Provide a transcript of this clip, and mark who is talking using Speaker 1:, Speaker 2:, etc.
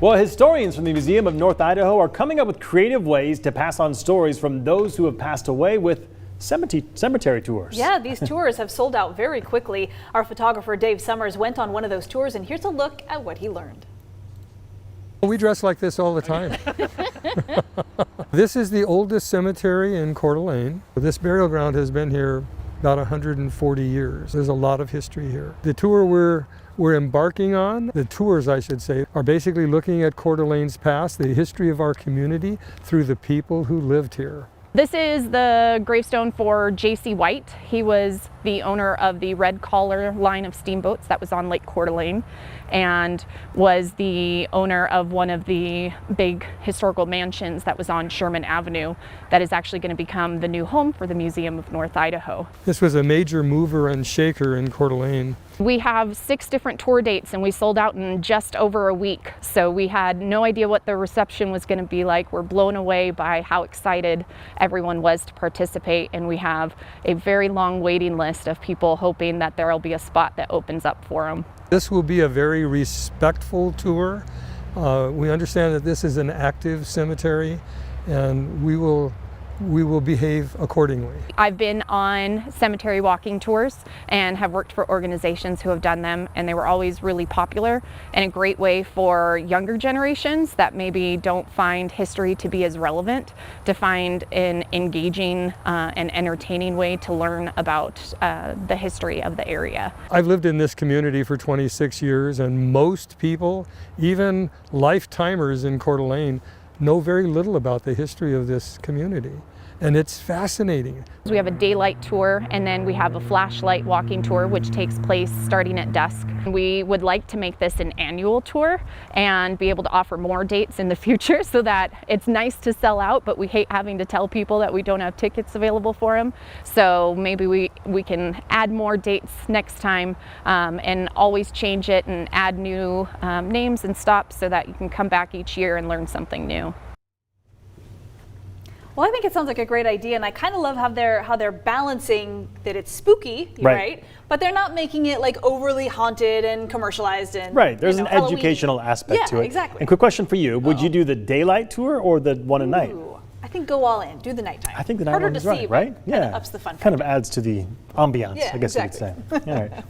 Speaker 1: Well, historians from the Museum of North Idaho are coming up with creative ways to pass on stories from those who have passed away with cemetery tours.
Speaker 2: Yeah, these tours have sold out very quickly. Our photographer Dave Summers went on one of those tours, and here's a look at what he learned.
Speaker 3: We dress like this all the time. This is the oldest cemetery in Coeur d'Alene. This burial ground has been here about 140 years. There's a lot of history here. The tour we're embarking on, the tours I should say, are basically looking at Coeur d'Alene's past, the history of our community through the people who lived here.
Speaker 4: This is the gravestone for J.C. White. He was the owner of the Red Collar line of steamboats that was on Lake Coeur d'Alene and was the owner of one of the big historical mansions that was on Sherman Avenue that is actually going to become the new home for the Museum of North Idaho.
Speaker 3: This was a major mover and shaker in Coeur d'Alene.
Speaker 4: We have 6 different tour dates and we sold out in just over a week. So we had no idea what the reception was going to be like. We're blown away by how excited everyone was to participate, and we have a very long waiting list of people hoping that there will be a spot that opens up for them.
Speaker 3: This will be a very respectful tour. We understand that this is an active cemetery, and we will behave accordingly.
Speaker 4: I've been on cemetery walking tours and have worked for organizations who have done them, and they were always really popular and a great way for younger generations that maybe don't find history to be as relevant to find an engaging and entertaining way to learn about the history of the area.
Speaker 3: I've lived in this community for 26 years, and most people, even lifetimers in Coeur d'Alene, know very little about the history of this community. And it's fascinating.
Speaker 4: We have a daylight tour, and then we have a flashlight walking tour, which takes place starting at dusk. We would like to make this an annual tour and be able to offer more dates in the future so that it's nice to sell out, but we hate having to tell people that we don't have tickets available for them. So maybe we can add more dates next time and always change it and add new names and stops so that you can come back each year and learn something new.
Speaker 2: Well, I think it sounds like a great idea, and I kind of love how they're balancing that it's spooky, right? But they're not making it like overly haunted and commercialized and
Speaker 1: there's an
Speaker 2: Halloween
Speaker 1: educational aspect to it.
Speaker 2: Exactly.
Speaker 1: And quick question for you: would you do the daylight tour or the one at night?
Speaker 2: I think go all in. Do the nighttime.
Speaker 1: I think the night
Speaker 2: Harder
Speaker 1: one
Speaker 2: to
Speaker 1: is
Speaker 2: see,
Speaker 1: right?
Speaker 2: Yeah. Kind of ups the fun
Speaker 1: kind of
Speaker 2: factor.
Speaker 1: adds to the ambiance,
Speaker 2: Yeah,
Speaker 1: I guess
Speaker 2: exactly.
Speaker 1: you could say. All right.